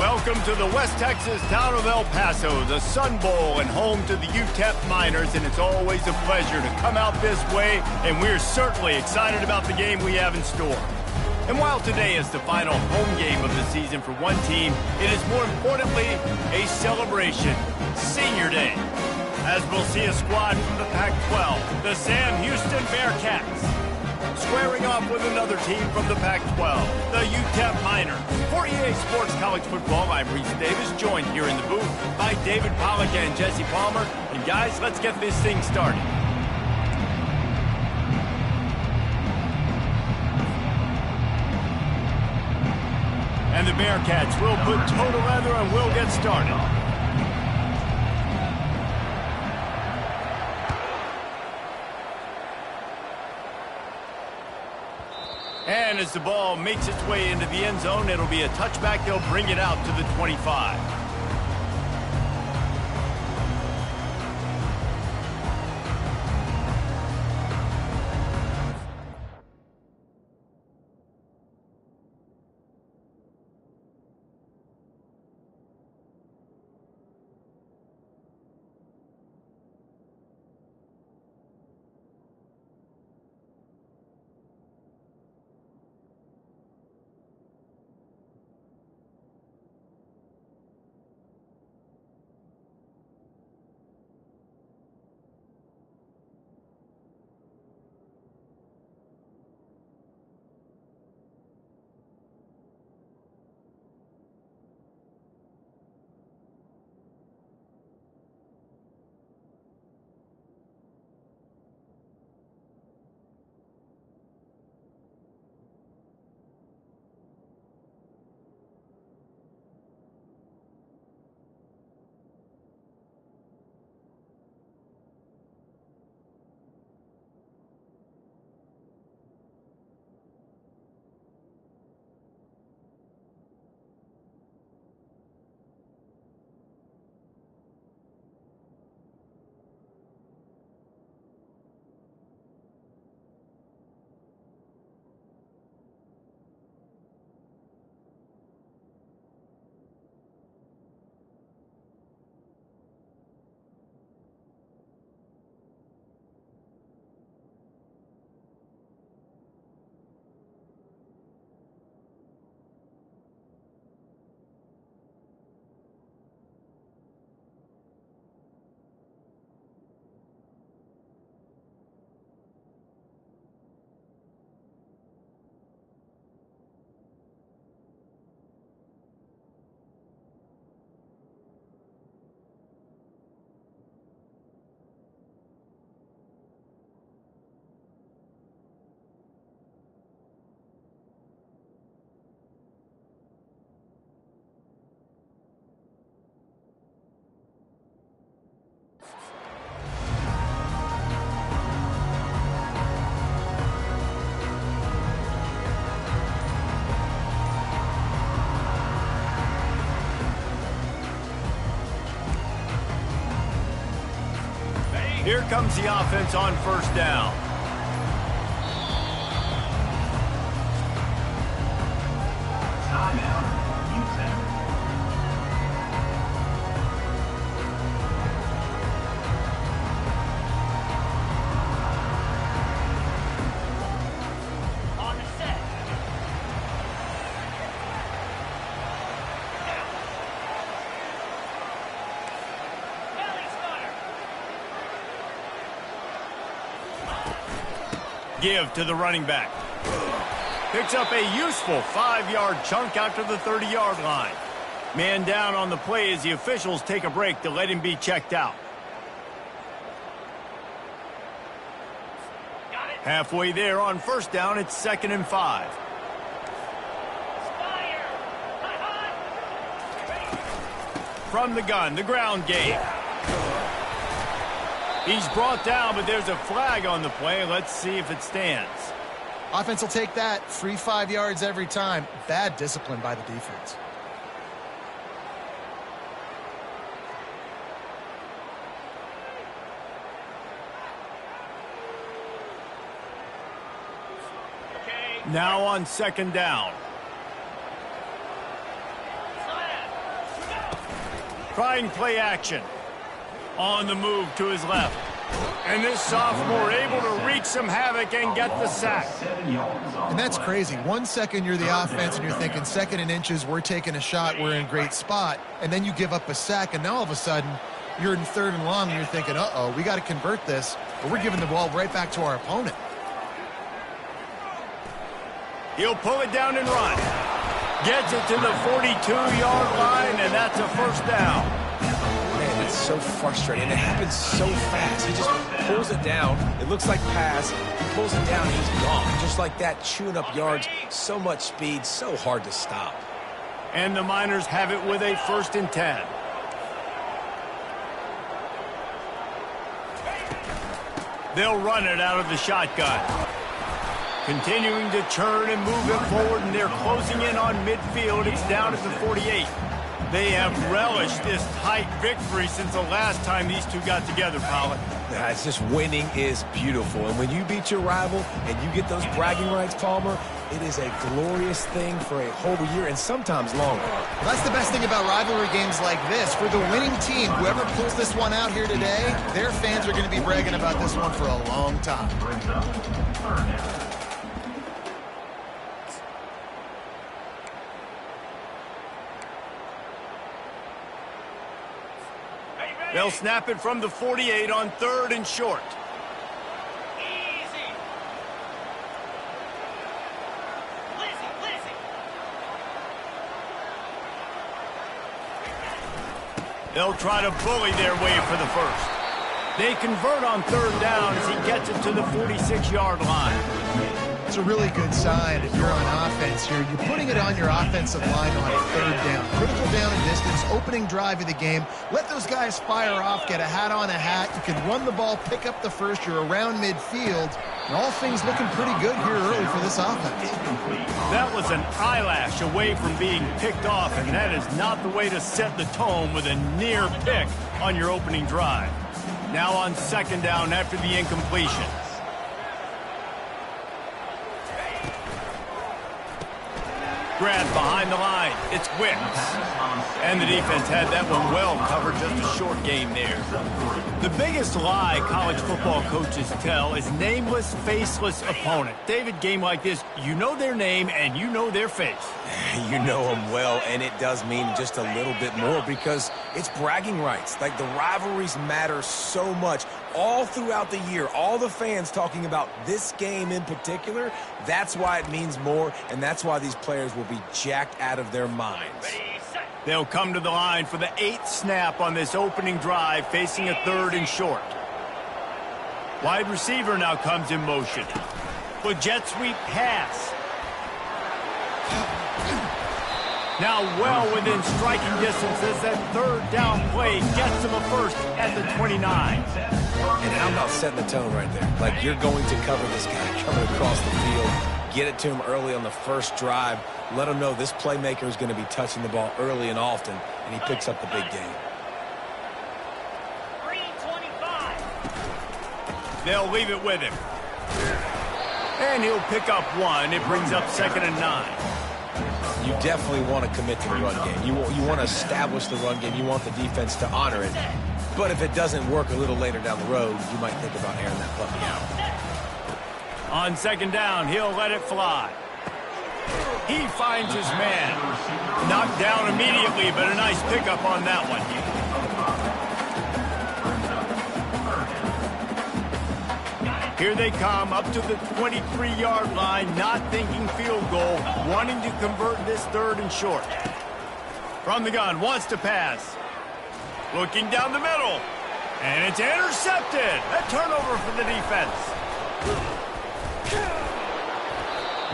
Welcome to the West Texas town of El Paso, the Sun Bowl, and home to the UTEP Miners, and it's always a pleasure to come out this way, and we're certainly excited about the game we have in store. And while today is the final home game of the season for one team, it is more importantly a celebration, Senior Day, as we'll see a squad from the Pac-12, the Sam Houston Bearcats, squaring off with another team from the Pac-12, the UTEP Miners. For EA Sports College Football, I'm Reese Davis, joined here in the booth by David Pollack and Jesse Palmer. And guys, let's get this thing started. And the Bearcats will put total leather and we'll get started. And as the ball makes its way into the end zone, it'll be a touchback. They'll bring it out to the 25. Here comes the offense on first down. Timeout, UTEP. On the set. Give to the running back. Picks up a useful 5-yard chunk out to the 30-yard line. Man down on the play as the officials take a break to let him be checked out. Halfway there on first down, it's 2nd and 5. From the gun, the ground game. He's brought down, but there's a flag on the play. Let's see if it stands. Offense will take that. Free 5 yards every time. Bad discipline by the defense. Now on 2nd down. Trying play action. On the move to his left. And this sophomore able to wreak some havoc and get the sack. And that's crazy. 1 second you're the offense and you're thinking 2nd and inches, we're taking a shot, we're in a great spot. And then you give up a sack, and now all of a sudden you're in 3rd and long and you're thinking, uh-oh, we got to convert this, or we're giving the ball right back to our opponent. He'll pull it down and run. Gets it to the 42-yard line, and that's a first down. Man, it's so frustrating. It happens so fast. He just pulls it down. It looks like pass. He pulls it down, and he's gone. Just like that, chewing up yards. So much speed, so hard to stop. And the Miners have it with a 1st and 10. They'll run it out of the shotgun. Continuing to churn and move it forward, and they're closing in on midfield. It's down at the 48. They have relished this tight victory since the last time these two got together, Pollard. Yeah, it's just winning is beautiful. And when you beat your rival and you get those bragging rights, Palmer, it is a glorious thing for a whole year and sometimes longer. Well, that's the best thing about rivalry games like this. For the winning team, whoever pulls this one out here today, their fans are going to be bragging about this one for a long time. They'll snap it from the 48 on 3rd and short. They'll try to bully their way for the first. They convert on 3rd down as he gets it to the 46-yard line. It's a really good sign if you're on offense here. You're putting it on your offensive line on 3rd down. Critical down and distance, opening drive of the game. Let those guys fire off, get a hat on a hat. You can run the ball, pick up the first. You're around midfield. And all things looking pretty good here early for this offense. That was an eyelash away from being picked off, and that is not the way to set the tone with a near pick on your opening drive. Now on 2nd down after the incompletion. Grab behind the line. It's Wicks. And the defense had that one well covered. Just a short game there. The biggest lie college football coaches tell is nameless, faceless opponent. David, game like this, you know their name and you know their face. You know them well, and it does mean just a little bit more because it's bragging rights. Like, the rivalries matter so much all throughout the year. All the fans talking about this game in particular, that's why it means more, and that's why these players will be jacked out of their minds. They'll come to the line for the 8th snap on this opening drive, facing a 3rd and short. Wide receiver now comes in motion. With jet sweep pass. Now well within striking distance as that 3rd down play gets him a first at the 29. And how about setting the tone right there? Like, you're going to cover this guy coming across the field. Get it to him early on the first drive. Let him know this playmaker is going to be touching the ball early and often, and he picks up the big game. 3:25. They'll leave it with him. And he'll pick up 1. It brings up 2nd and 9. You definitely want to commit to the run game. You want to establish the run game. You want the defense to honor it. But if it doesn't work a little later down the road, you might think about airing that puppy out. On 2nd down, he'll let it fly. He finds his man. Knocked down immediately, but a nice pickup on that one. Here they come up to the 23-yard line, not thinking field goal, wanting to convert this 3rd and short. From the gun, wants to pass. Looking down the middle. And it's intercepted. A turnover for the defense.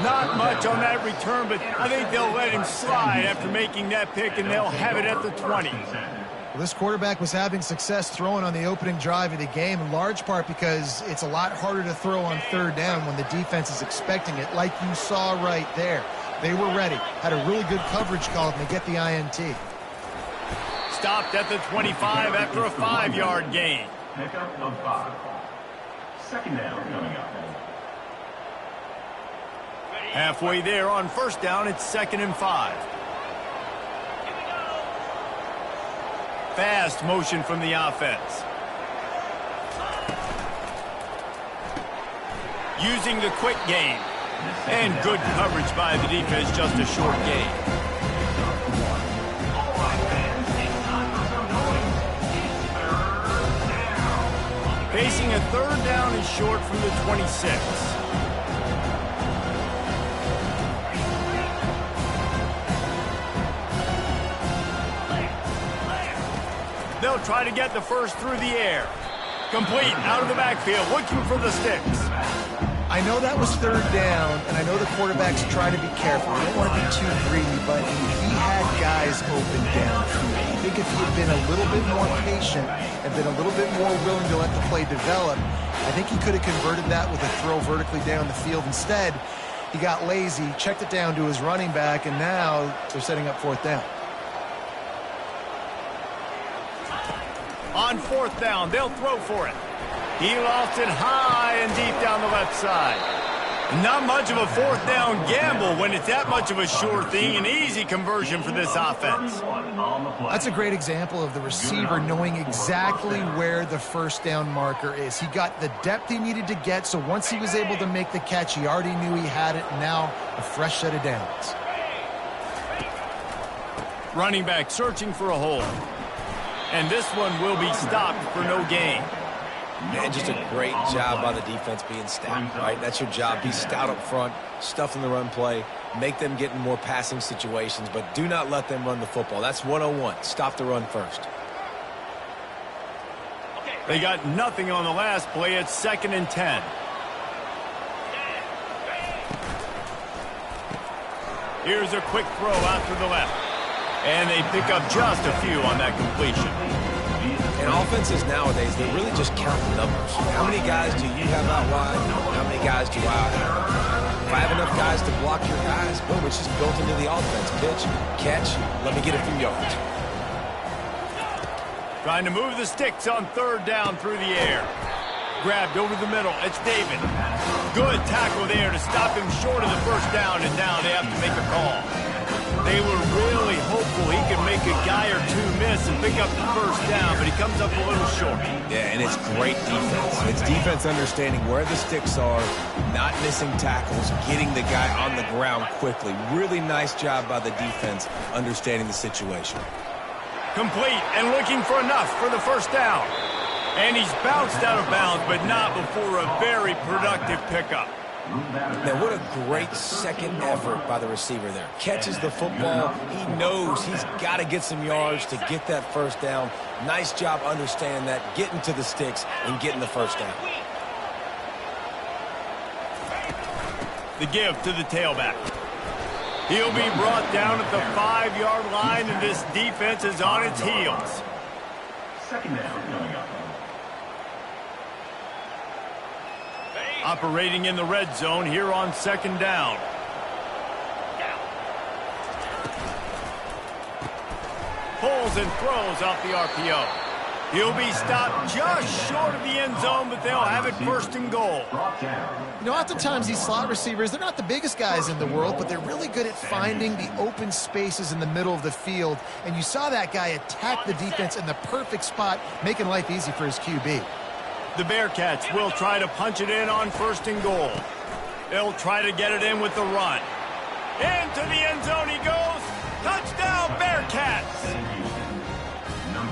Not much on that return, but I think they'll let him slide after making that pick, and they'll have it at the 20. Well, this quarterback was having success throwing on the opening drive of the game, in large part because it's a lot harder to throw on 3rd down when the defense is expecting it, like you saw right there. They were ready, had a really good coverage call, and they get the INT. Stopped at the 25 after a 5-yard gain. Pickup of 5. 2nd down coming up. Halfway there on 1st down, it's 2nd and 5. fast motion from the offense. Using the quick game. And good coverage by the defense, just a short gain. Facing a third down and short from the 26. They'll try to get the first through the air. Complete, out of the backfield, looking for the sticks. I know that was third down, and I know the quarterbacks try to be careful. They don't want to be too greedy, but he had guys open downfield. I think if he had been a little bit more patient and been a little bit more willing to let the play develop, I think he could have converted that with a throw vertically down the field. Instead, he got lazy, checked it down to his running back, and now they're setting up fourth down. On fourth down, they'll throw for it. He lost it high and deep down the left side. Not much of a fourth down gamble when it's that much of a sure thing. An easy conversion for this offense. That's a great example of the receiver knowing exactly where the first down marker is. He got the depth he needed to get, so once he was able to make the catch, he already knew he had it. Now a fresh set of downs. Running back searching for a hole. And this one will be stopped for no gain. Man, just a great job by the defense being stout, right? That's your job. Be stout up front, stuff in the run play, make them get in more passing situations, but do not let them run the football. That's 101. Stop the run first. They got nothing on the last play. It's 2nd and 10. Here's a quick throw out to the left. And they pick up just a few on that completion. And offenses nowadays, they really just count the numbers. How many guys do you have out wide? How many guys do I have? If I have enough guys to block your guys, boom, it's just built into the offense. Pitch, catch, let me get a few yards. Trying to move the sticks on third down through the air. Grabbed over the middle. It's David. Good tackle there to stop him short of the first down, and now they have to make a call. They were really hopeful he could make a guy or two miss and pick up the first down, but he comes up a little short. Yeah, and it's great defense. It's defense understanding where the sticks are, not missing tackles, getting the guy on the ground quickly. Really nice job by the defense understanding the situation. Complete and looking for enough for the first down. And he's bounced out of bounds, but not before a very productive pickup. Now, what a great second effort by the receiver there. Catches the football. He knows he's got to get some yards to get that first down. Nice job understanding that, getting to the sticks and getting the first down. The give to the tailback. He'll be brought down at the 5-yard line, and this defense is on its heels. 2nd down coming up. Operating in the red zone here on 2nd down. Pulls and throws off the RPO. He'll be stopped just short of the end zone, but they'll have it 1st and goal. You know, oftentimes these slot receivers, they're not the biggest guys in the world, but they're really good at finding the open spaces in the middle of the field. And you saw that guy attack the defense in the perfect spot, making life easy for his QB. The Bearcats will try to punch it in on 1st and goal. They'll try to get it in with the run. Into the end zone he goes. Touchdown, Bearcats!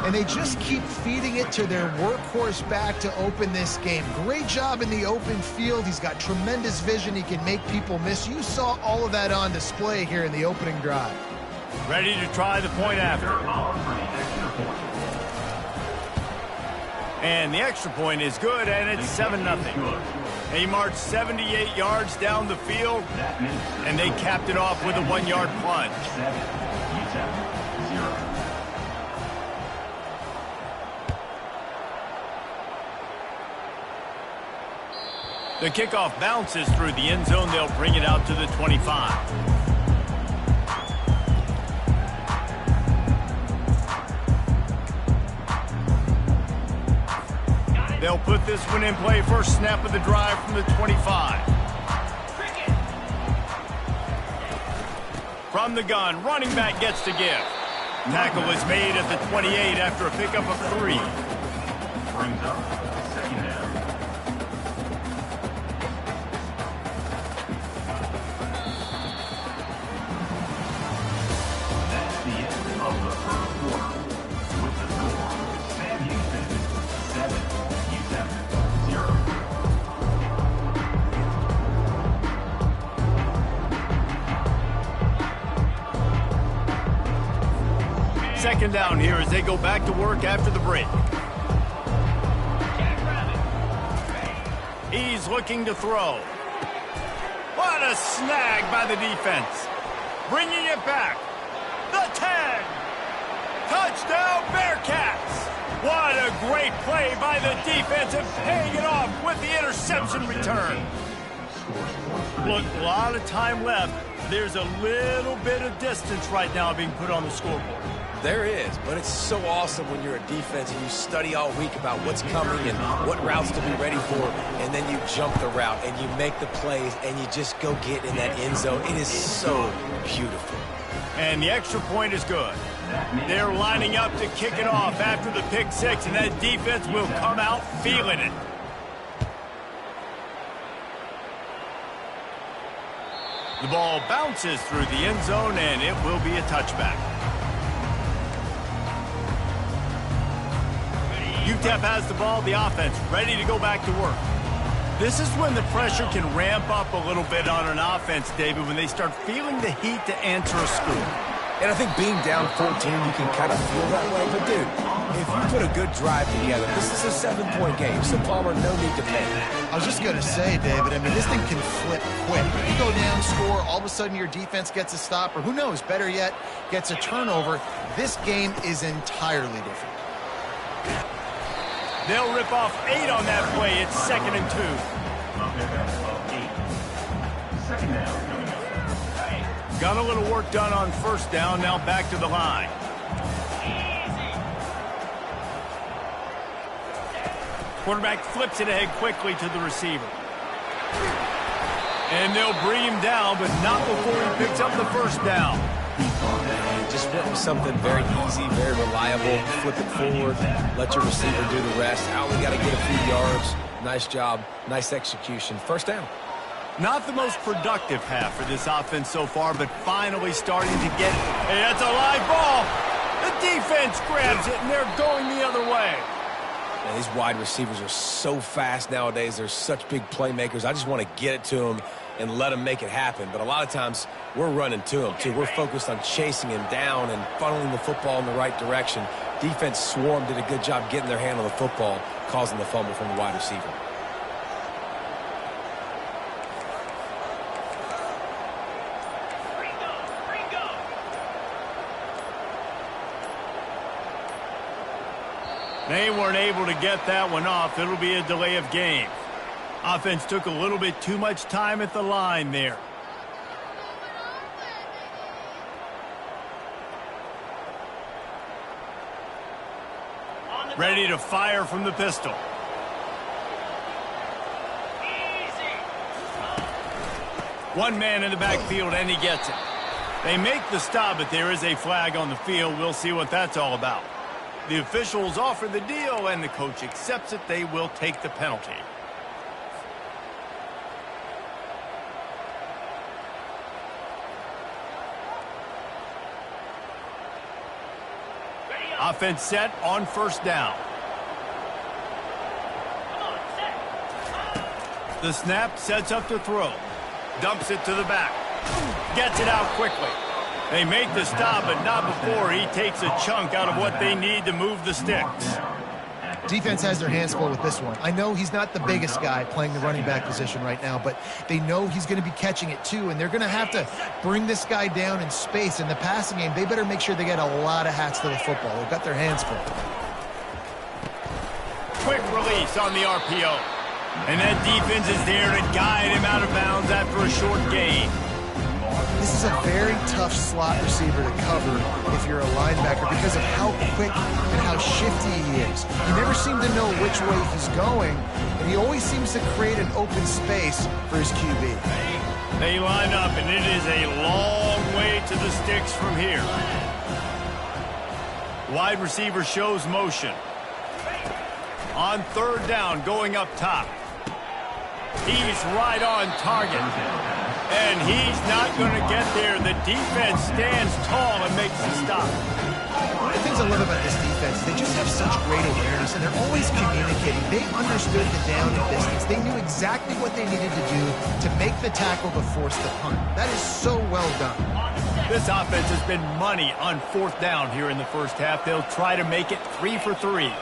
And they just keep feeding it to their workhorse back to open this game. Great job in the open field. He's got tremendous vision. He can make people miss. You saw all of that on display here in the opening drive. Ready to try the point after. And the extra point is good, and it's 7-0. He marched 78 yards down the field, and they capped it off with a 1-yard plunge. The kickoff bounces through the end zone. They'll bring it out to the 25. They'll put this one in play. First snap of the drive from the 25. From the gun, running back gets to give. Tackle is made at the 28 after a pickup of 3. Brings up second down. That's the end of the first quarter. With the score, Sam Houston 7, UTEP 0. Second down here as they go back to work after the break. He's looking to throw. What a snag by the defense. Bringing it back. The 10. Touchdown Bearcats. What a great play by the defense and paying it off with the interception return. Look, a lot of time left. There's a little bit of distance right now being put on the scoreboard. There is, but it's so awesome when you're a defense and you study all week about what's coming and what routes to be ready for, and then you jump the route and you make the plays and you just go get in that end zone. It is so beautiful. And the extra point is good. They're lining up to kick it off after the pick 6, and that defense will come out feeling it. The ball bounces through the end zone, and it will be a touchback. UTEP has the ball, the offense ready to go back to work. This is when the pressure can ramp up a little bit on an offense, David, when they start feeling the heat to answer a score. And I think being down 14, you can kind of feel that way. But, dude, if you put a good drive together, this is a 7-point game, so Palmer, no need to panic. I was just going to say, David, I mean, this thing can flip quick. You go down, score, all of a sudden your defense gets a stop, or who knows, better yet, gets a turnover. This game is entirely different. They'll rip off 8 on that play. It's 2nd and 2. A pickup of 8. Second down. Got a little work done on first down. Now back to the line. Quarterback flips it ahead quickly to the receiver. And they'll bring him down, but not before he picks up the first down. Just went with something very easy, very reliable. Flip it forward, let your receiver do the rest. I only got to get a few yards. Nice job, nice execution. First down. Not the most productive half for this offense so far, but finally starting to get it. Hey, that's a live ball. The defense grabs it, and they're going the other way. Man, these wide receivers are so fast nowadays. They're such big playmakers. I just want to get it to them and let them make it happen. But a lot of times, we're running to them, too. We're focused on chasing him down and funneling the football in the right direction. Defense swarm did a good job getting their hand on the football, causing the fumble from the wide receiver. They weren't able to get that one off. It'll be a delay of game. Offense took a little bit too much time at the line there. Ready to fire from the pistol. One man in the backfield, and he gets it. They make the stop, but there is a flag on the field. We'll see what that's all about. The officials offer the deal, and the coach accepts it. They will take the penalty. Offense set on first down. The snap sets up to throw. Dumps it to the back. Gets it out quickly. They make the stop, but not before he takes a chunk out of what they need to move the sticks. Defense has their hands full with this one. I know he's not the biggest guy playing the running back position right now, but they know he's going to be catching it too, and they're going to have to bring this guy down in space. In the passing game, they better make sure they get a lot of hats to the football. They've got their hands full. Quick release on the RPO. And that defense is there to guide him out of bounds after a short gain. This is a very tough slot receiver to cover if you're a linebacker because of how quick and how shifty he is. You never seem to know which way he's going, and he always seems to create an open space for his QB. They line up, and it is a long way to the sticks from here. Wide receiver shows motion. On third down, going up top. He's right on target. And he's not going to get there. The defense stands tall and makes the stop. One of the things I love about this defense, they just have such great awareness, and they're always communicating. They understood the down and distance. They knew exactly what they needed to do to make the tackle to force the punt. That is so well done. This offense has been money on fourth down here in the first half. They'll try to make it 3 for 3.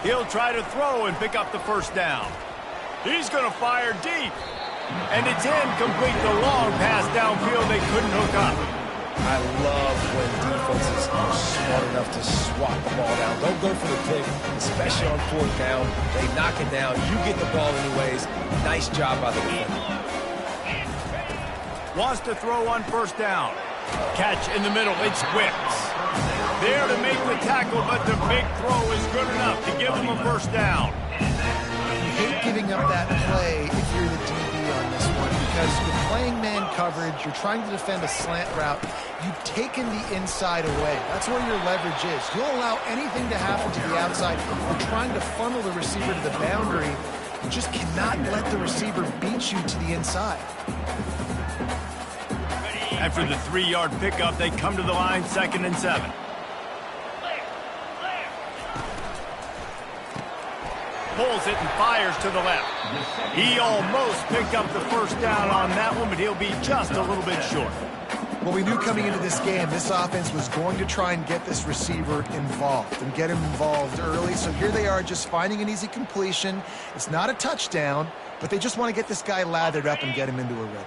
He'll try to throw and pick up the first down. He's going to fire deep. And it's incomplete. The long pass downfield they couldn't hook up. I love when defenses are smart enough to swat the ball down. Don't go for the pick, especially on fourth down. They knock it down. You get the ball anyways. Nice job by the defender. Wants to throw on first down. Catch in the middle. It's Whips. There to make the tackle, but the big throw is good enough to give them a first down. You hate giving up that play if you're the DB on this one, because you're playing man coverage, you're trying to defend a slant route, you've taken the inside away. That's where your leverage is. You'll allow anything to happen to the outside. You're trying to funnel the receiver to the boundary. You just cannot let the receiver beat you to the inside. After the 3-yard pickup, they come to the line, 2nd and 7. Pulls it and fires to the left. He almost picked up the first down on that one, but he'll be just a little bit short. Well, we knew coming into this game, this offense was going to try and get this receiver involved and get him involved early. So here they are just finding an easy completion. It's not a touchdown, but they just want to get this guy lathered up and get him into a rhythm.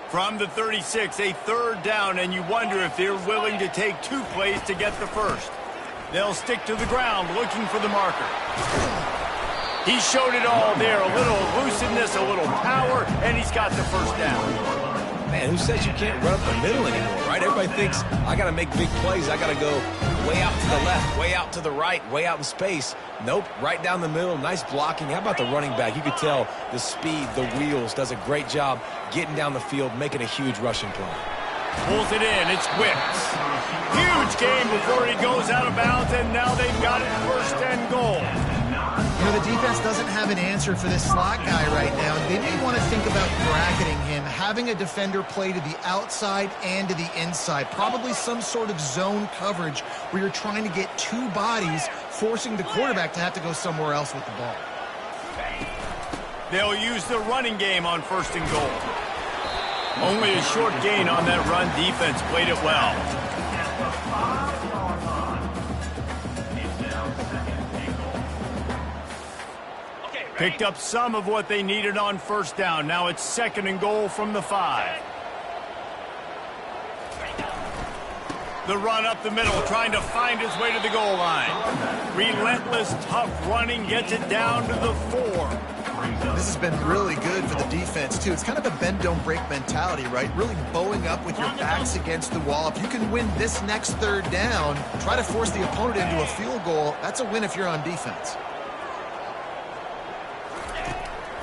From the 36, a 3rd down, and you wonder if they're willing to take 2 plays to get the first. They'll stick to the ground looking for the marker. He showed it all there, a little elusiveness, a little power, and he's got the first down. Man, who says you can't run up the middle anymore, right? Everybody thinks, I got to make big plays. I got to go way out to the left, way out to the right, way out in space. Nope, right down the middle. Nice blocking. How about the running back? You could tell the speed, the wheels, does a great job getting down the field, making a huge rushing play. Pulls it in. It's Whips. Huge game before he goes out of bounds, and now they've got it 1st and goal. You know, the defense doesn't have an answer for this slot guy right now. They may want to think about bracketing him, having a defender play to the outside and to the inside. Probably some sort of zone coverage where you're trying to get 2 bodies, forcing the quarterback to have to go somewhere else with the ball. They'll use the running game on 1st and goal. Only a short gain on that run. Defense played it well. Picked up some of what they needed on 1st down. Now it's 2nd and goal from the 5. The run up the middle, trying to find his way to the goal line. Relentless, tough running, gets it down to the 4. This has been really good for the defense, too. It's kind of a bend-don't-break mentality, right? Really bowing up with your backs against the wall. If you can win this next 3rd down, try to force the opponent into a field goal, that's a win if you're on defense.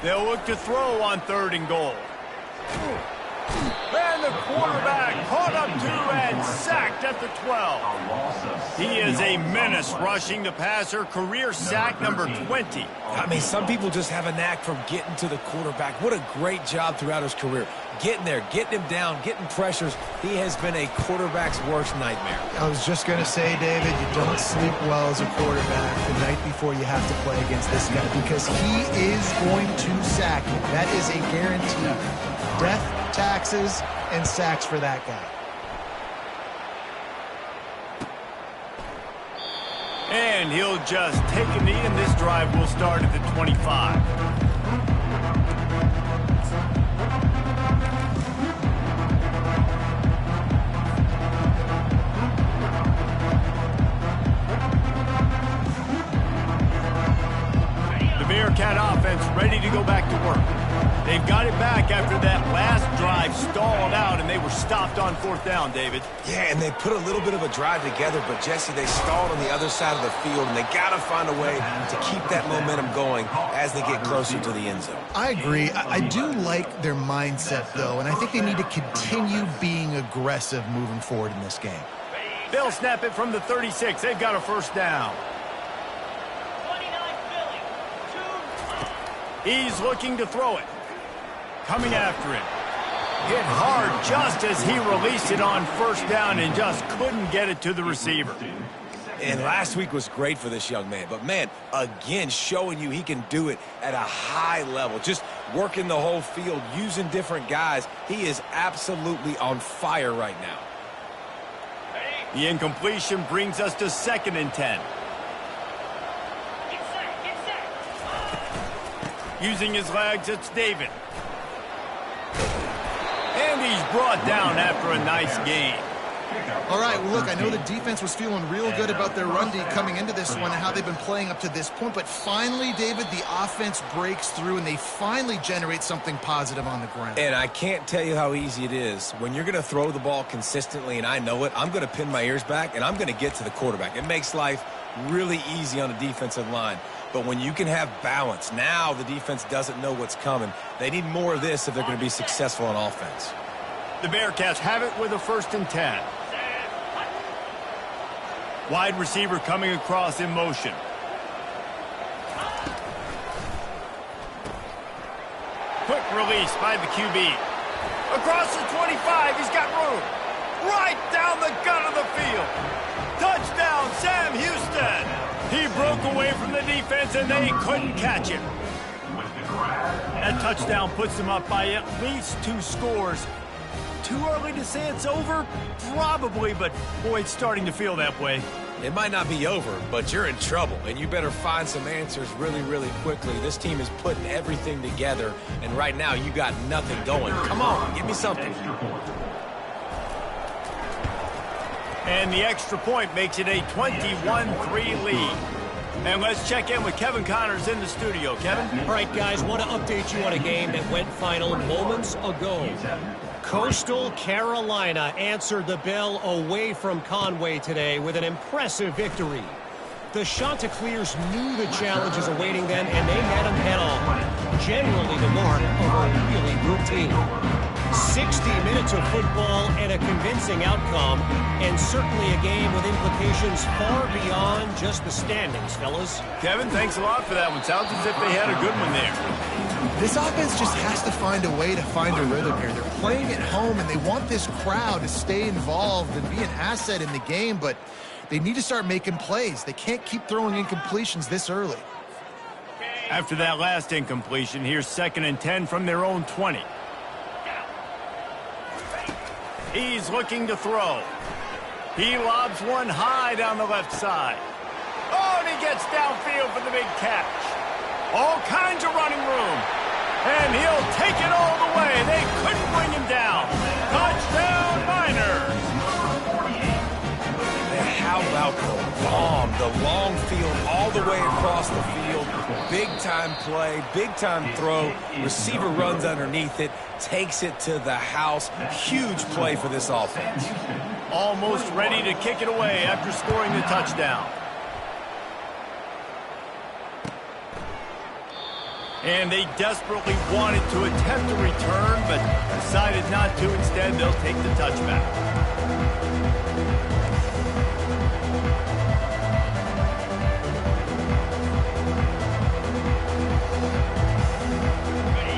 They'll look to throw on 3rd and goal. And the quarterback caught up to and sacked at the 12. He is a menace rushing the passer. Career sack number 20. I mean, some people just have a knack for getting to the quarterback. What a great job throughout his career. Getting there, getting him down, getting pressures. He has been a quarterback's worst nightmare. I was just going to say, David, you don't sleep well as a quarterback the night before you have to play against this guy, because he is going to sack you. That is a guarantee. Death, taxes, and sacks for that guy. And he'll just take a knee, and this drive will start at the 25. Bearcat offense ready to go back to work. They've got it back after that last drive stalled out, and they were stopped on 4th down, David. Yeah, and they put a little bit of a drive together, but, Jesse, they stalled on the other side of the field, and they got to find a way to keep that momentum going as they get closer to the end zone. I agree. I do like their mindset, though, and I think they need to continue being aggressive moving forward in this game. They'll snap it from the 36. They've got a 1st down. He's looking to throw it. Coming after it. Hit hard just as he released it on 1st down and just couldn't get it to the receiver. And last week was great for this young man. But, man, again, showing you he can do it at a high level. Just working the whole field, using different guys. He is absolutely on fire right now. The incompletion brings us to 2nd and 10. Using his legs, it's David. And he's brought down after a nice gain. All right, well, look, I know the defense was feeling real good about their run D coming into this one and how they've been playing up to this point, but finally, David, the offense breaks through and they finally generate something positive on the ground. And I can't tell you how easy it is. When you're going to throw the ball consistently, and I know it, I'm going to pin my ears back, and I'm going to get to the quarterback. It makes life really easy on the defensive line. But when you can have balance, now the defense doesn't know what's coming. They need more of this if they're going to be successful on offense. The Bearcats have it with a 1st and 10. Wide receiver coming across in motion. Quick release by the QB. Across the 25, he's got room. Right down the gut of the field. Touchdown, Sam Houston. He broke away from the defense, and they couldn't catch him. That touchdown puts them up by at least 2 scores. Too early to say it's over? Probably, but boy, it's starting to feel that way. It might not be over, but you're in trouble, and you better find some answers really, really quickly. This team is putting everything together, and right now you got nothing going. Come on, give me something. And the extra point makes it a 21-3 lead. And let's check in with Kevin Connors in the studio. Kevin? All right, guys, want to update you on a game that went final moments ago. Coastal Carolina answered the bell away from Conway today with an impressive victory. The Chanticleers knew the challenges awaiting them, and they met them head-on. Generally the mark of a really good team. 60 minutes of football and a convincing outcome, and certainly a game with implications far beyond just the standings, fellas. Kevin, thanks a lot for that one. Sounds as if they had a good one there. This offense just has to find a way to find a rhythm here. They're playing at home, and they want this crowd to stay involved and be an asset in the game, but they need to start making plays. They can't keep throwing incompletions this early. After that last incompletion, here's 2nd and 10 from their own 20. He's looking to throw. He lobs one high down the left side. Oh, and he gets downfield for the big catch. All kinds of running room. And he'll take it all the way. They couldn't bring him down. Touchdown, Niners. How about the bomb, the long field all the way across the field. Big-time play, big-time throw. Receiver runs underneath it, takes it to the house. Huge play for this offense. Almost ready to kick it away after scoring the touchdown. And they desperately wanted to attempt a return, but decided not to. Instead, they'll take the touchback.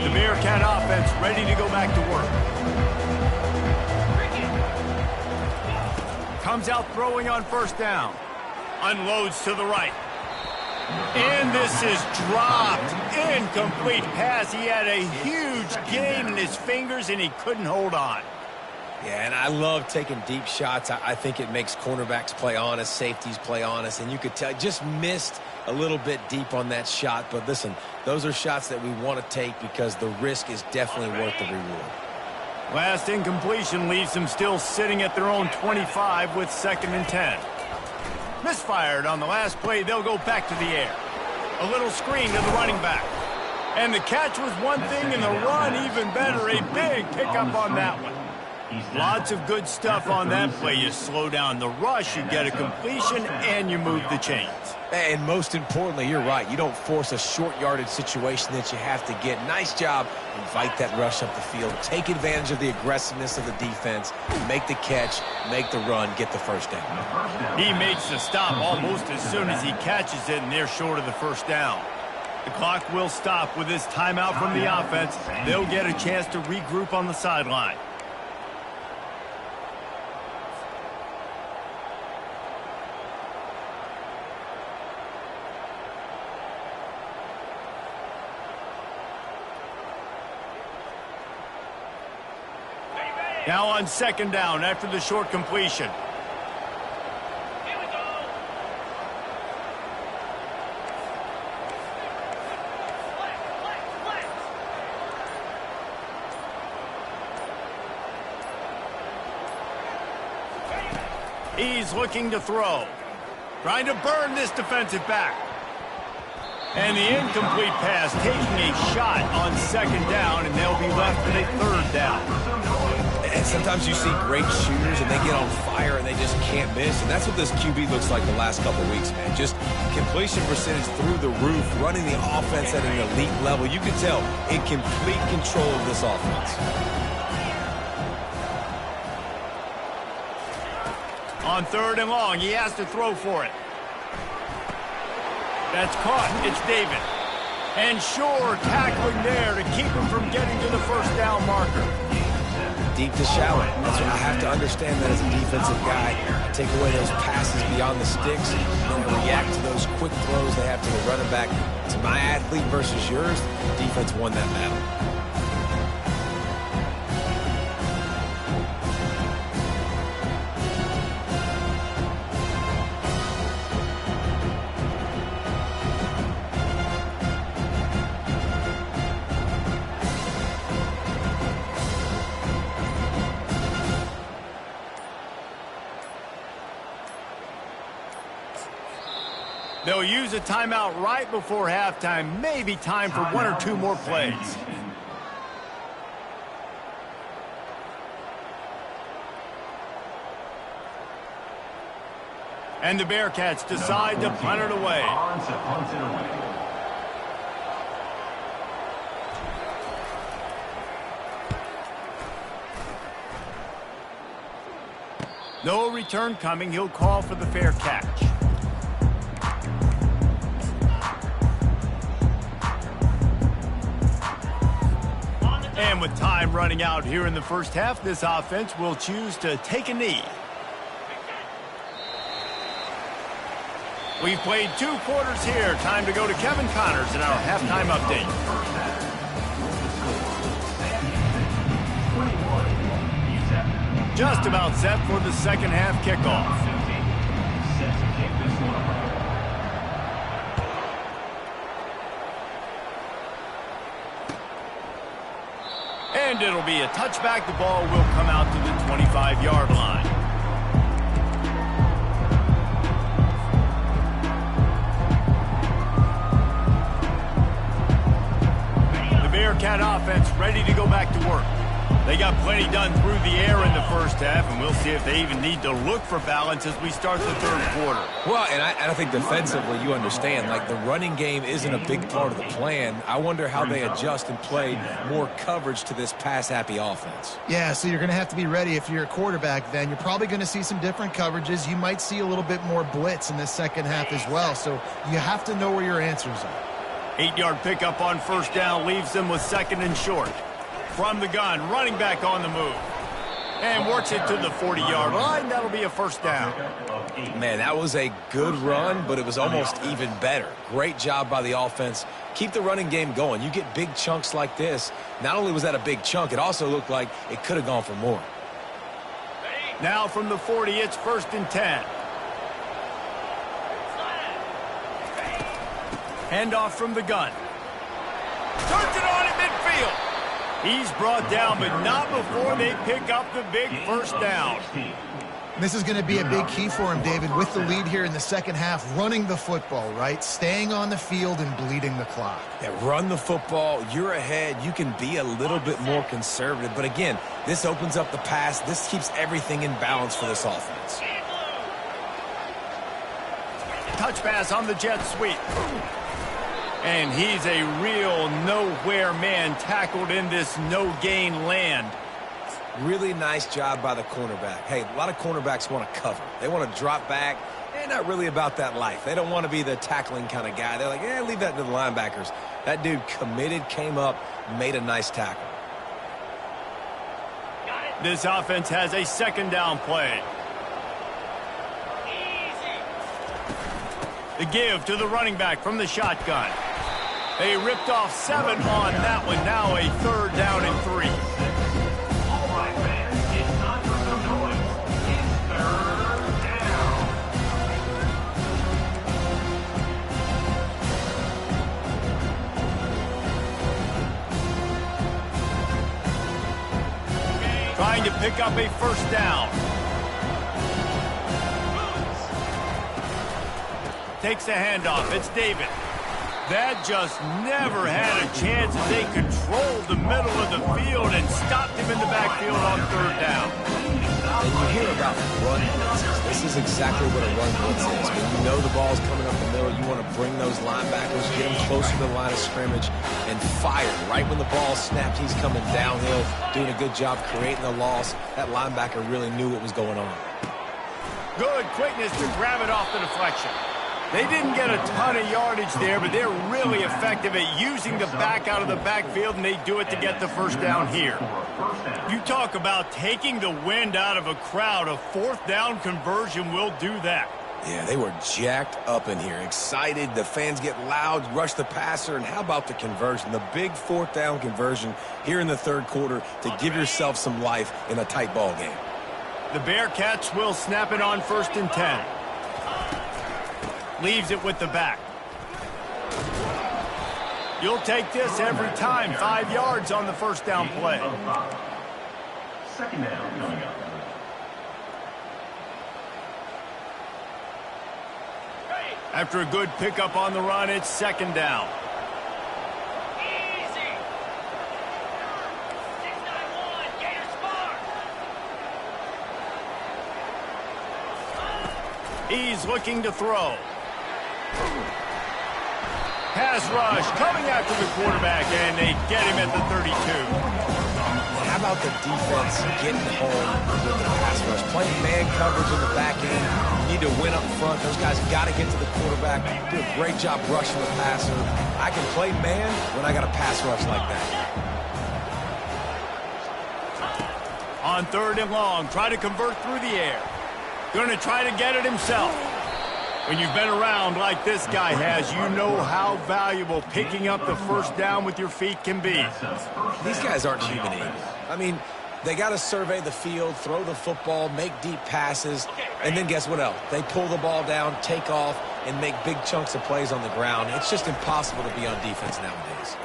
The Bearcat offense ready to go back to work. Comes out throwing on 1st down. Unloads to the right. And this is dropped. Incomplete pass. He had a huge gain in his fingers, and he couldn't hold on. Yeah, and I love taking deep shots. I think it makes cornerbacks play honest, safeties play honest, and you could tell just missed a little bit deep on that shot. But listen, those are shots that we want to take because the risk is definitely worth the reward. Last incompletion leaves them still sitting at their own 25 with 2nd and 10. Misfired on the last play. They'll go back to the air. A little screen to the running back. And the catch was one thing, and the run even better. A big pickup on that one. Lots of good stuff on that play. You slow down the rush, you get a completion, and you move the chains. And most importantly, you're right. You don't force a short yardage situation that you have to get. Nice job. Invite that rush up the field. Take advantage of the aggressiveness of the defense. Make the catch, make the run, get the first down. He makes the stop almost as soon as he catches it, and they're short of the first down. The clock will stop with this timeout from the offense. They'll get a chance to regroup on the sideline. Now on second down after the short completion. He's looking to throw. Trying to burn this defensive back. And the incomplete pass taking a shot on second down, and they'll be left with a third down. And sometimes you see great shooters and they get on fire and they just can't miss. And that's what this QB looks like the last couple of weeks, man. Just completion percentage through the roof, running the offense at an elite level. You can tell in complete control of this offense. On third and long, he has to throw for it. That's caught. It's David. And Shore tackling there to keep him from getting to the first down marker. Deep to shallow. That's what I have to understand that as a defensive guy. I take away those passes beyond the sticks and then react to those quick throws they have to the running back. To my athlete versus yours, the defense won that battle. They'll use a timeout right before halftime. Maybe time for one or two more plays. And the Bearcats decide to punt it away. No return coming. He'll call for the fair catch. And with time running out here in the first half, this offense will choose to take a knee. We've played 2 quarters here. Time to go to Kevin Connors in our halftime update. Just about set for the second half kickoff. And it'll be a touchback. The ball will come out to the 25-yard line. The Bearcat offense ready to go back to work. They got plenty done through the air in the first half, and we'll see if they even need to look for balance as we start the third quarter. Well, and I think defensively, you understand, like the running game isn't a big part of the plan. I wonder how they adjust and play more coverage to this pass-happy offense. Yeah, so you're going to have to be ready if you're a quarterback then. You're probably going to see some different coverages. You might see a little bit more blitz in the second half as well, so you have to know where your answers are. 8-yard pickup on first down leaves them with second and short. From the gun, running back on the move. And works it to the 40-yard line. That'll be a first down. Man, that was a good run, but it was almost even better. Great job by the offense. Keep the running game going. You get big chunks like this. Not only was that a big chunk, it also looked like it could have gone for more. Now from the 40, it's first and 10. Handoff from the gun. Turns it on at midfield. He's brought down, but not before they pick up the big first down. This is going to be a big key for him, David, with the lead here in the second half, running the football, right? Staying on the field and bleeding the clock. Yeah, run the football. You're ahead. You can be a little bit more conservative. But again, this opens up the pass. This keeps everything in balance for this offense. Touch pass on the jet sweep. And he's a real nowhere man tackled in this no-gain land. Really nice job by the cornerback. Hey, a lot of cornerbacks want to cover. They want to drop back. They're not really about that life. They don't want to be the tackling kind of guy. They're like, yeah, leave that to the linebackers. That dude committed, came up, made a nice tackle. This offense has a second down play. The give to the running back from the shotgun. They ripped off 7 on that one. Now a third down and 3. All right, fans, it's time for some noise. It's third down. Trying to pick up a first down. Takes the handoff. It's David. That just never had a chance as they controlled the middle of the field and stopped him in the backfield on third down. And you hear about run blitzes. This is exactly what a run blitz is. When you know the ball's coming up the middle, you want to bring those linebackers, get them closer to the line of scrimmage, and fire. Right when the ball snapped, he's coming downhill, doing a good job creating the loss. That linebacker really knew what was going on. Good quickness to grab it off the deflection. They didn't get a ton of yardage there, but they're really effective at using the back out of the backfield, and they do it to get the first down here. You talk about taking the wind out of a crowd. A fourth down conversion will do that. Yeah, they were jacked up in here, excited. The fans get loud, rush the passer, and how about the conversion? The big fourth down conversion here in the third quarter to give yourself some life in a tight ball game. The Bearcats will snap it on 1st and 10. Leaves it with the back. You'll take this every time. 5 yards on the first down play. Second down coming up. After a good pickup on the run, it's second down. Easy. 691, Gators Spark. He's looking to throw. Pass rush coming after the quarterback, and they get him at the 32. How about the defense getting home with the pass rush? Playing man coverage in the back end. You need to win up front. Those guys got to get to the quarterback. Do a great job rushing the passer. I can play man when I got a pass rush like that. On 3rd and long, try to convert through the air. Going to try to get it himself. When you've been around like this guy has, you know how valuable picking up the first down with your feet can be. These guys aren't human eagles. I mean, they got to survey the field, throw the football, make deep passes, and then guess what else? They pull the ball down, take off, and make big chunks of plays on the ground. It's just impossible to be on defense nowadays.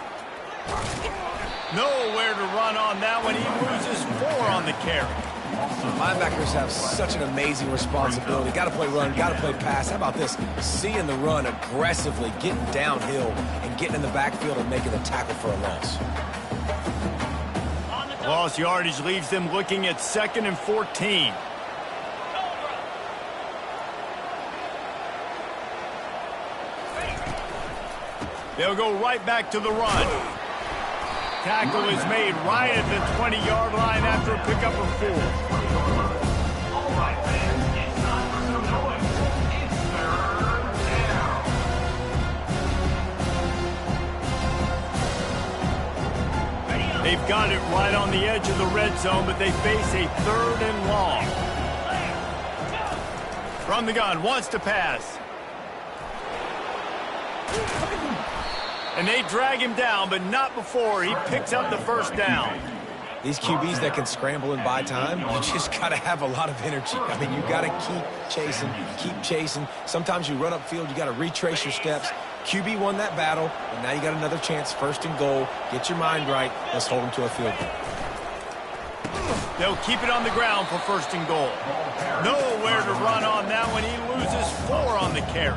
Nowhere to run on that one. He loses 4 on the carry. Linebackers have such an amazing responsibility. Got to play run, got to play pass. How about this? Seeing the run aggressively, getting downhill, and getting in the backfield and making the tackle for a loss. Lost yardage leaves them looking at 2nd and 14. They'll go right back to the run. Tackle is made right at the 20-yard line after a pickup of 4. All right, fans, it's time for some noise. It's third down. They've got it right on the edge of the red zone, but they face a 3rd and long. From the gun, wants to pass. And they drag him down, but not before he picks up the first down. These QBs that can scramble and buy time, you just got to have a lot of energy. I mean, you got to keep chasing. Sometimes you run upfield, you got to retrace your steps. QB won that battle, and now you got another chance, 1st and goal. Get your mind right. Let's hold them to a field goal. They'll keep it on the ground for first and goal. Nowhere to run on that one. He loses 4 on the carry.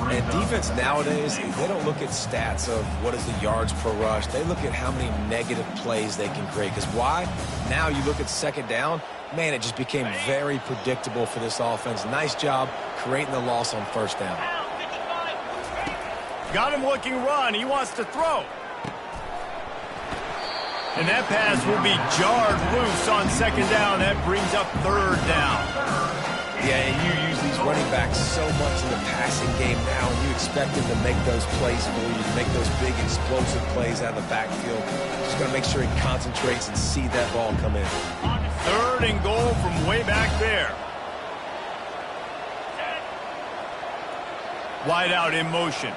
And defense nowadays, they don't look at stats of what is the yards per rush. They look at how many negative plays they can create. Because why? Now you look at second down, man, it just became very predictable for this offense. Nice job creating the loss on first down. Got him looking run. He wants to throw. And that pass will be jarred loose on second down. That brings up third down. Yeah, and you use these running backs so much in the passing game now, and you expect them to make those plays for you, to make those big explosive plays out of the backfield. Just got to make sure he concentrates and see that ball come in. Third and goal from way back there. Wide out in motion.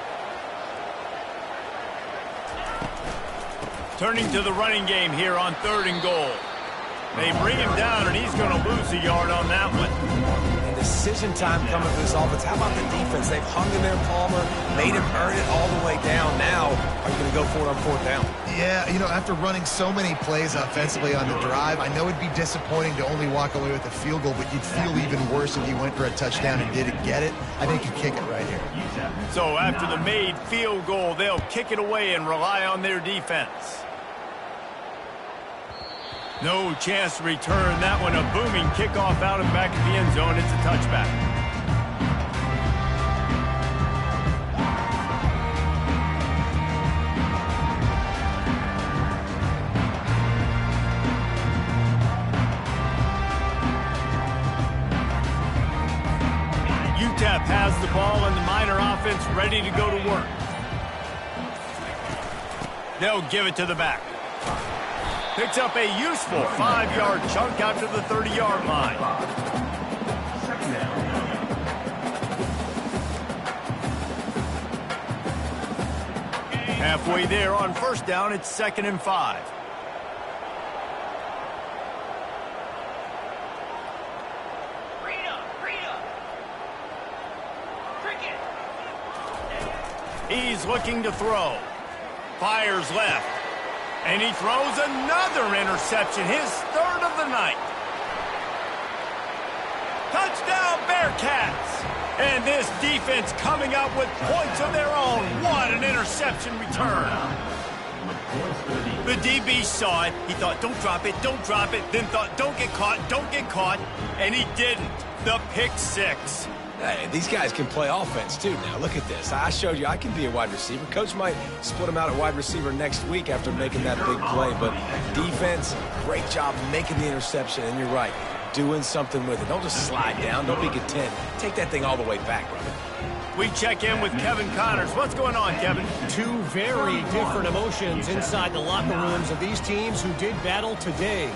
Turning to the running game here on third and goal. They bring him down, and he's going to lose a yard on that one. And decision time coming for this offense. How about the defense? They've hung in there, Palmer, made him earn it all the way down. Now, are you going to go for it on fourth down? Yeah, you know, after running so many plays offensively on the drive, I know it'd be disappointing to only walk away with a field goal, but you'd feel even worse if you went for a touchdown and didn't get it. I think you kick it right here. So after the made field goal, they'll kick it away and rely on their defense. No chance to return that one. A booming kickoff out and back of the end zone. It's a touchback. UTEP has the ball and the Miner offense ready to go to work. They'll give it to the back. Picks up a useful 5-yard chunk out to the 30-yard line. Halfway there on first down, it's 2nd and 5. He's looking to throw. Fires left. And he throws another interception, his 3rd of the night. Touchdown, Bearcats! And this defense coming up with points of their own. What an interception return. The DB saw it. He thought, don't drop it, then thought, don't get caught, and he didn't. The pick 6. Hey, these guys can play offense, too, now. Look at this. I showed you I can be a wide receiver. Coach might split them out at wide receiver next week after making that big play. But defense, great job making the interception. And you're right, doing something with it. Don't just slide down. Don't be content. Take that thing all the way back, brother. We check in with Kevin Connors. What's going on, Kevin? 2 very different emotions inside the locker rooms of these teams who did battle today.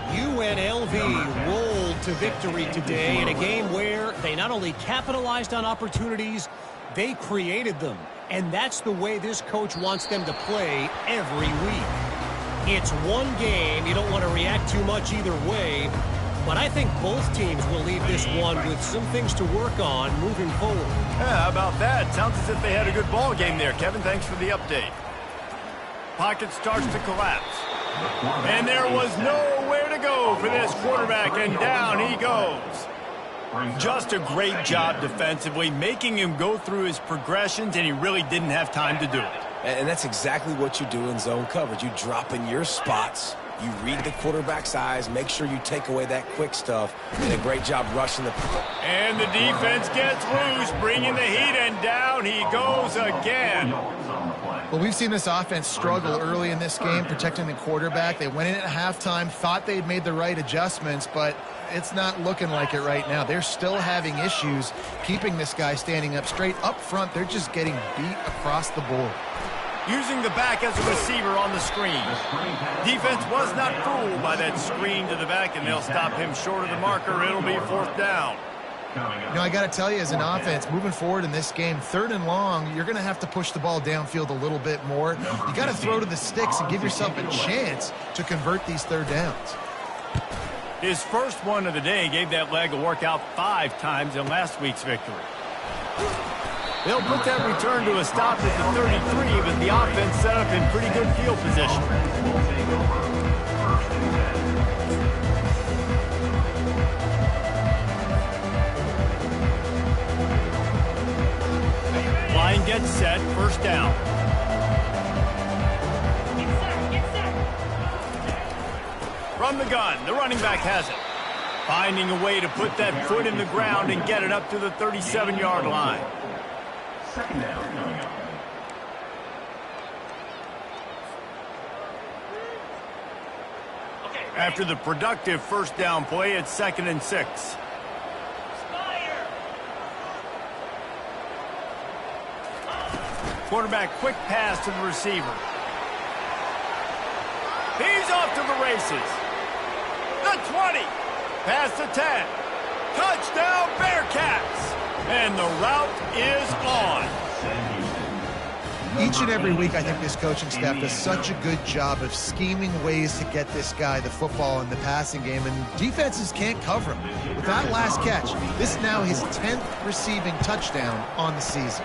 UNLV rolled to victory today in a game where they not only capitalized on opportunities, they created them. And that's the way this coach wants them to play every week. It's one game. You don't want to react too much either way. But I think both teams will leave this one with some things to work on moving forward. Yeah, how about that? Sounds as if they had a good ball game there, Kevin. Thanks for the update. Pocket starts to collapse. And there was nowhere to go for this quarterback, and down he goes. Just a great job defensively, making him go through his progressions, and he really didn't have time to do it. And that's exactly what you do in zone coverage. You drop in your spots, you read the quarterback's eyes, make sure you take away that quick stuff, and a great job rushing the... And the defense gets loose, bringing the heat, and down he goes again. Well, we've seen this offense struggle early in this game, protecting the quarterback. They went in at halftime, thought they'd made the right adjustments, but it's not looking like it right now. They're still having issues keeping this guy standing up straight. Up front, they're just getting beat across the board. Using the back as a receiver on the screen. Defense was not fooled by that screen to the back, and they'll stop him short of the marker. It'll be 4th down. You know, I got to tell you, as an offense, moving forward in this game, 3rd and long, you're going to have to push the ball downfield a little bit more. You got to throw to the sticks and give yourself a chance to convert these 3rd downs. His first one of the day gave that leg a workout 5 times in last week's victory. They'll put that return to a stop at the 33, but the offense set up in pretty good field position. and get set, first down. Get set. From the gun, the running back has it. Finding a way to put that foot in the ground and get it up to the 37-yard line. Second down coming up. After the productive first down play, it's 2nd and 6. Fire. Quarterback quick pass to the receiver. He's off to the races. The 20. Past the 10. Touchdown Bearcats. And the route is on. Each and every week, I think this coaching staff does such a good job of scheming ways to get this guy the football in the passing game, and defenses can't cover him. With that last catch, this is now his 10th receiving touchdown on the season.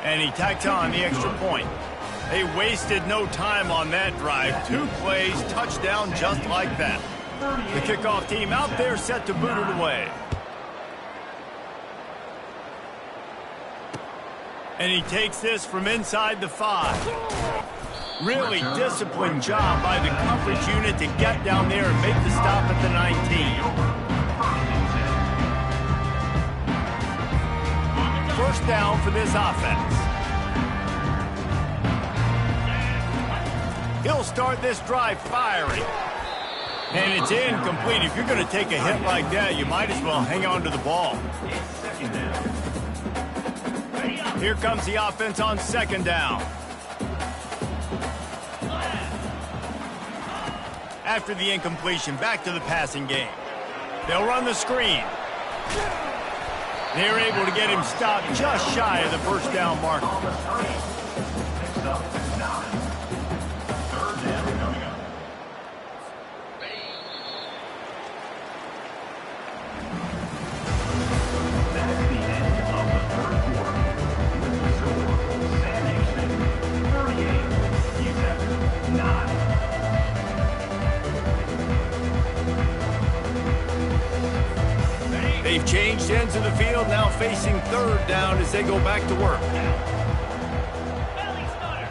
And he tacks on the extra point. They wasted no time on that drive. 2 plays, touchdown just like that. The kickoff team out there set to boot it away. And he takes this from inside the 5. Really disciplined job by the coverage unit to get down there and make the stop at the 19. First down for this offense. He'll start this drive firing. And it's incomplete. If you're going to take a hit like that, you might as well hang on to the ball. Here comes the offense on 2nd down. After the incompletion, back to the passing game. They'll run the screen. They're able to get him stopped just shy of the first down marker. Next up is 9. Third down coming up. That's the end of the third quarter. With the score, Sam Houston 38, UTEP 9. They've changed ends of the field, now facing 3rd down as they go back to work. Belly starter.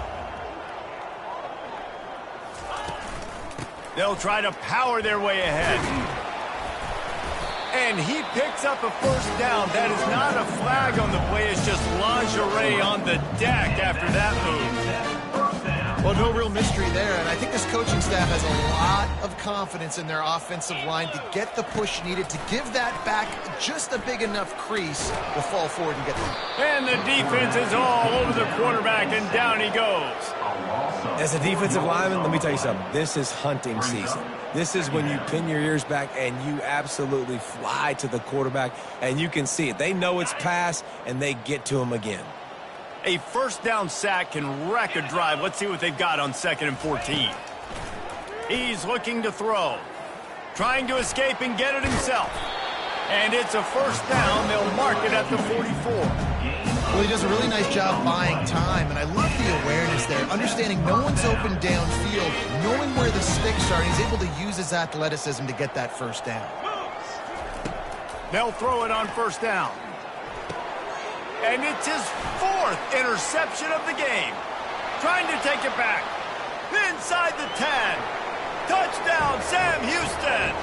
They'll try to power their way ahead. And he picks up a first down. That is not a flag on the play. It's just lingerie on the deck after that move. Well, no real mystery there, and I think this coaching staff has a lot of confidence in their offensive line to get the push needed to give that back just a big enough crease to fall forward and get them. And the defense is all over the quarterback, and down he goes. As a defensive lineman, let me tell you something. This is hunting season. This is when you pin your ears back and you absolutely fly to the quarterback, and you can see it. They know it's pass, and they get to him again. A first down sack can wreck a drive. Let's see what they've got on 2nd and 14. He's looking to throw. Trying to escape and get it himself. And it's a first down. They'll mark it at the 44. Well, he does a really nice job buying time, and I love the awareness there, understanding no one's open downfield, knowing where the sticks are, and he's able to use his athleticism to get that first down. They'll throw it on first down. And it's his 4th interception of the game. Trying to take it back. Inside the 10. Touchdown, Sam Houston.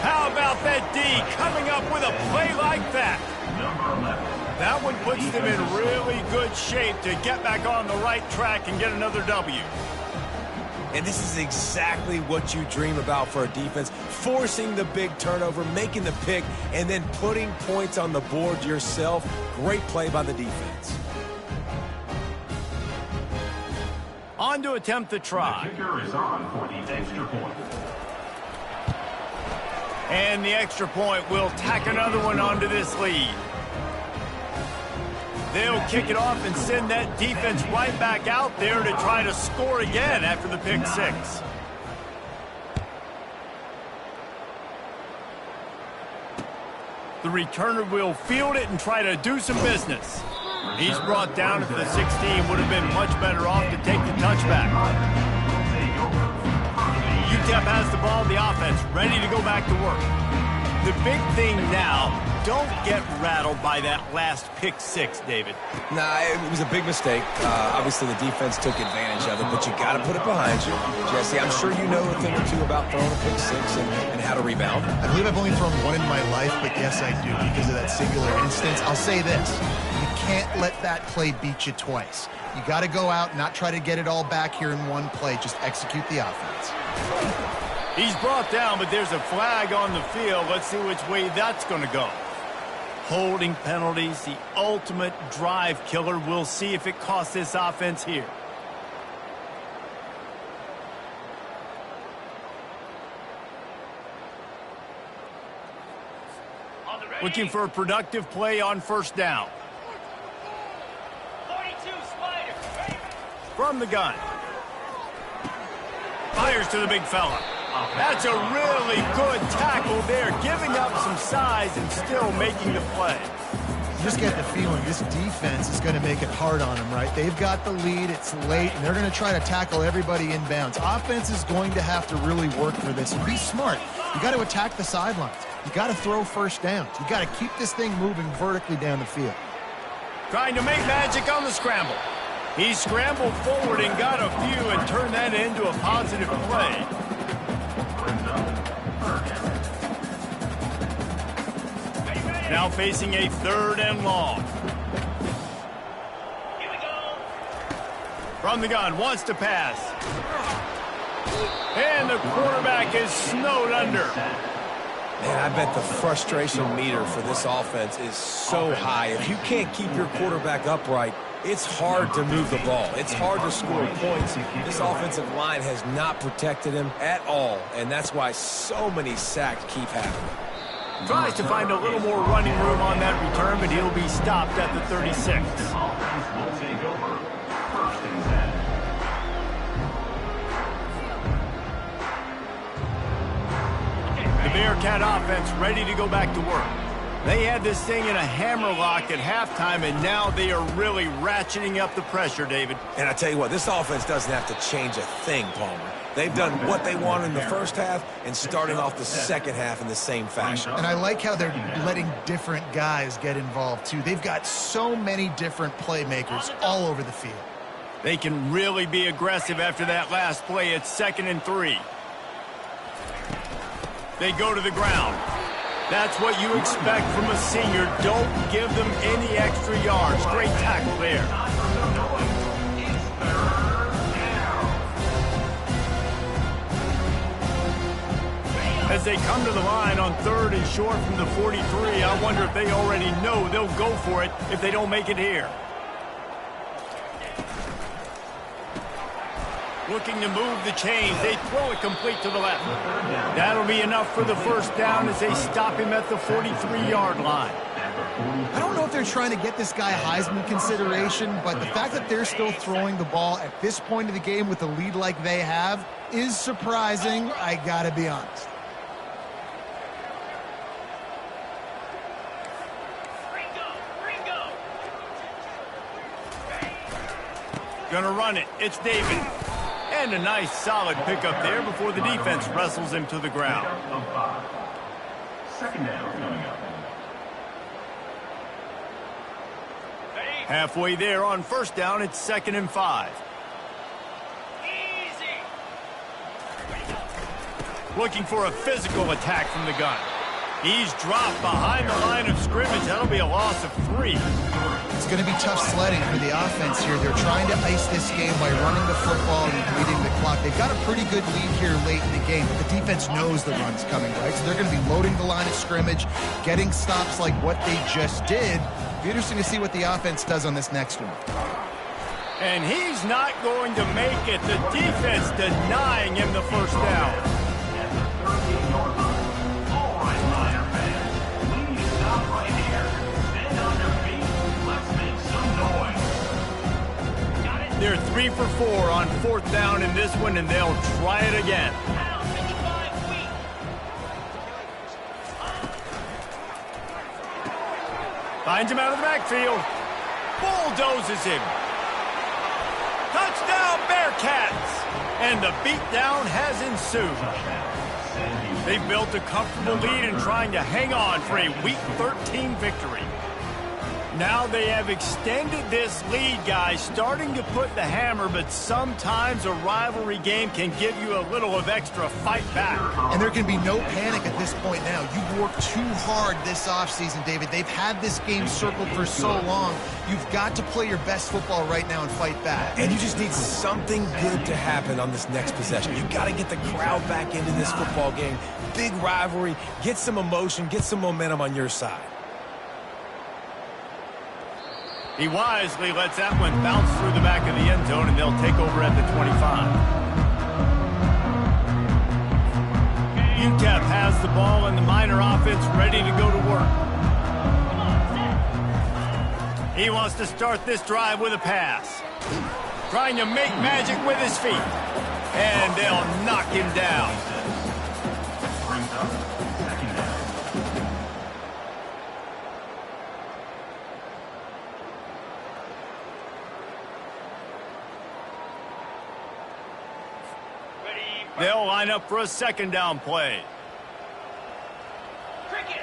How about that D coming up with a play like that? Number 11. That one puts them in really good shape to get back on the right track and get another W. And this is exactly what you dream about for a defense, forcing the big turnover, making the pick, and then putting points on the board yourself. Great play by the defense. On to attempt the try. The kicker is on for the extra point. And the extra point will tack another one onto this lead. They'll kick it off and send that defense right back out there to try to score again after the pick 6. The returner will field it and try to do some business. He's brought down at the 16. Would have been much better off to take the touchback. UTEP has the ball, the offense ready to go back to work. The big thing now, don't get rattled by that last pick six, David. Nah, it was a big mistake. Obviously, the defense took advantage of it, but you got to put it behind you. Jesse, I'm sure you know a thing or two about throwing a pick six and how to rebound. I believe I've only thrown one in my life, but yes, I do because of that singular instance. I'll say this. You can't let that play beat you twice. You got to go out and not try to get it all back here in one play. Just execute the offense. He's brought down, but there's a flag on the field. Let's see which way that's going to go. Holding penalties, the ultimate drive killer. We'll see if it costs this offense here. Looking for a productive play on first down. 42, Spider. From the gun. Fires to the big fella. That's a really good tackle there, giving up some size and still making the play. You just get the feeling this defense is going to make it hard on them, right? They've got the lead, it's late, and they're going to try to tackle everybody inbounds. Offense is going to have to really work for this and be smart. You got to attack the sidelines. You got to throw first downs. You got to keep this thing moving vertically down the field. Trying to make magic on the scramble. He scrambled forward and got a few and turned that into a positive play. Now facing a 3rd and long. Here we go. From the gun, wants to pass. And the quarterback is snowed under. Man, I bet the frustration meter for this offense is so high. If you can't keep your quarterback upright, it's hard to move the ball. It's hard to score points. This offensive line has not protected him at all, and that's why so many sacks keep happening. Tries to find a little more running room on that return, but he'll be stopped at the 36. Offense will take over. 1st and 10. The Bearcat offense ready to go back to work. They had this thing in a hammerlock at halftime, and now they are really ratcheting up the pressure, David. And I tell you what, this offense doesn't have to change a thing, Palmer. They've done what they wanted in the first half and starting off the second half in the same fashion. And I like how they're letting different guys get involved, too. They've got so many different playmakers all over the field. They can really be aggressive after that last play. It's 2nd and 3. They go to the ground. That's what you expect from a senior. Don't give them any extra yards. Great tackle there. As they come to the line on 3rd and short from the 43, I wonder if they already know they'll go for it if they don't make it here. Looking to move the chains. They throw it complete to the left. That'll be enough for the first down as they stop him at the 43-yard line. I don't know if they're trying to get this guy Heisman consideration, but the fact that they're still throwing the ball at this point of the game with a lead like they have is surprising, I gotta be honest. Gonna run it. It's David. And a nice solid pickup there before the defense wrestles him to the ground. 2nd down coming up. Halfway there on first down, it's 2nd and 5. Easy. Looking for a physical attack from the gun. He's dropped behind the line of scrimmage. That'll be a loss of 3. It's going to be tough sledding for the offense here. They're trying to ice this game by running the football and leading the clock. They've got a pretty good lead here late in the game, but the defense knows the run's coming, right? So they're going to be loading the line of scrimmage, getting stops like what they just did. It'll be interesting to see what the offense does on this next one. And he's not going to make it. The defense denying him the first down. At the 38-yard line. All right, Niner fans. We need to stop right here. Stand on your feet. Let's make some noise. Got it. They're 3 for 4 on 4th down in this one, and they'll try it again. Out, 55 feet. Finds him out of the backfield. Bulldozes him. Touchdown, Bearcats! And the beatdown has ensued. They built a comfortable lead and trying to hang on for a Week 13 victory. Now they have extended this lead, guys, starting to put the hammer, but sometimes a rivalry game can give you a little of extra fight back. And there can be no panic at this point now. You've worked too hard this offseason, David. They've had this game circled for so long. You've got to play your best football right now and fight back. And you just need something good to happen on this next possession. You've got to get the crowd back into this football game. Big rivalry. Get some emotion. Get some momentum on your side. He wisely lets that one bounce through the back of the end zone, and they'll take over at the 25. UTEP has the ball, and the Miner offense ready to go to work. He wants to start this drive with a pass. Trying to make magic with his feet. And they'll knock him down. Brings up second down. They'll line up for a second down play. Cricket.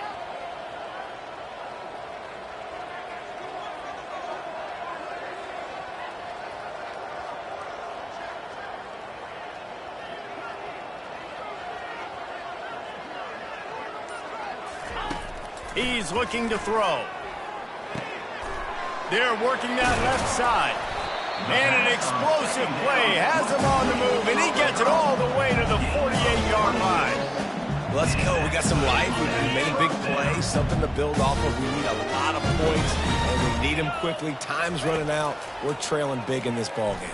He's looking to throw. They're working that left side. And an explosive play has him on the move, and he gets it all the way to the 48-yard line. Let's go. We got some life. We made a big play, something to build off of. We need a lot of points, and we need them quickly. Time's running out. We're trailing big in this ball game.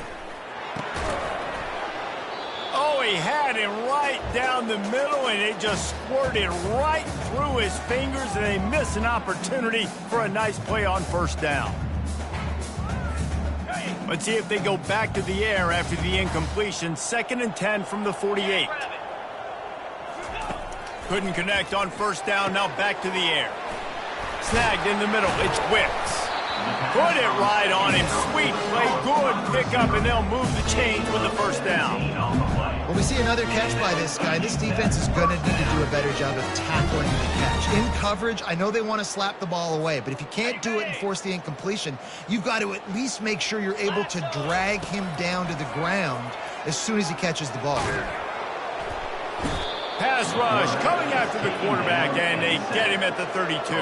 Oh, he had him right down the middle, and it just squirted right through his fingers, and they miss an opportunity for a nice play on first down. Let's see if they go back to the air after the incompletion. 2nd and 10 from the 48. Couldn't connect on first down. Now back to the air. Snagged in the middle. It's Wicks. Put it right on him. Sweet play. Good pickup, and they'll move the chains with the first down. When we see another catch by this guy, this defense is going to need to do a better job of tackling the catch. In coverage, I know they want to slap the ball away, but if you can't do it and force the incompletion, you've got to at least make sure you're able to drag him down to the ground as soon as he catches the ball. Pass rush coming after the quarterback, and they get him at the 32.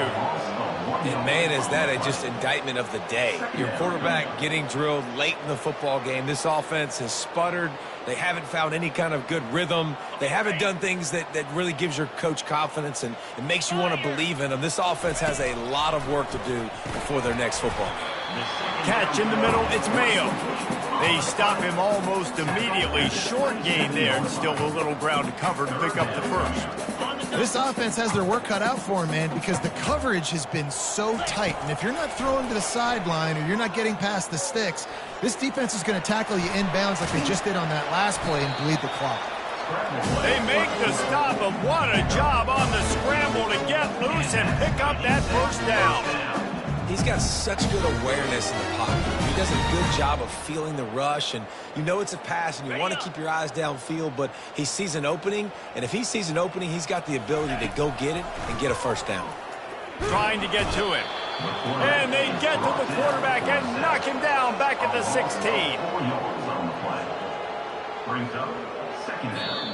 And, man, is that just indictment of the day. Your quarterback getting drilled late in the football game. This offense has sputtered. They haven't found any kind of good rhythm. They haven't done things that really gives your coach confidence and it makes you want to believe in them. This offense has a lot of work to do before their next football game. Catch in the middle, it's Mayo. They stop him almost immediately. Short gain there, and still a little ground to cover to pick up the first. This offense has their work cut out for him, man, because the coverage has been so tight. And if you're not throwing to the sideline or you're not getting past the sticks, this defense is going to tackle you inbounds like they just did on that last play and bleed the clock. They make the stop, and what a job on the scramble to get loose and pick up that first down. He's got such good awareness in the pocket. He does a good job of feeling the rush, and you know it's a pass, and you want to keep your eyes downfield, but he sees an opening, and if he sees an opening, he's got the ability to go get it and get a first down. Trying to get to it. And they get to the quarterback and knock him down back at the 16. 4 yards on the play. Brings up second down.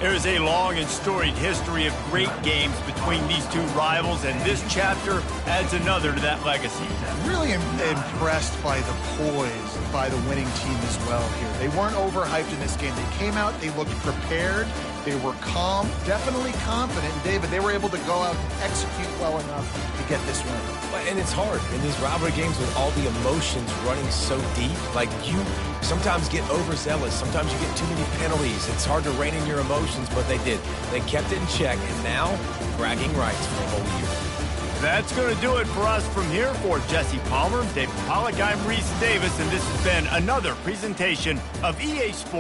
There's a long and storied history of great games between these two rivals, and this chapter adds another to that legacy. Really impressed by the poise by the winning team as well here. They weren't overhyped in this game. They came out, they looked prepared, they were calm, definitely confident. And David, they were able to go out and execute well enough to get this win. And it's hard in these rivalry games with all the emotions running so deep. Like, you sometimes get overzealous. Sometimes you get too many penalties. It's hard to rein in your emotions, but they did. They kept it in check, and now bragging rights for a whole year. That's going to do it for us from here. For Jesse Palmer, David Pollack, I'm Reese Davis, and this has been another presentation of EA Sports.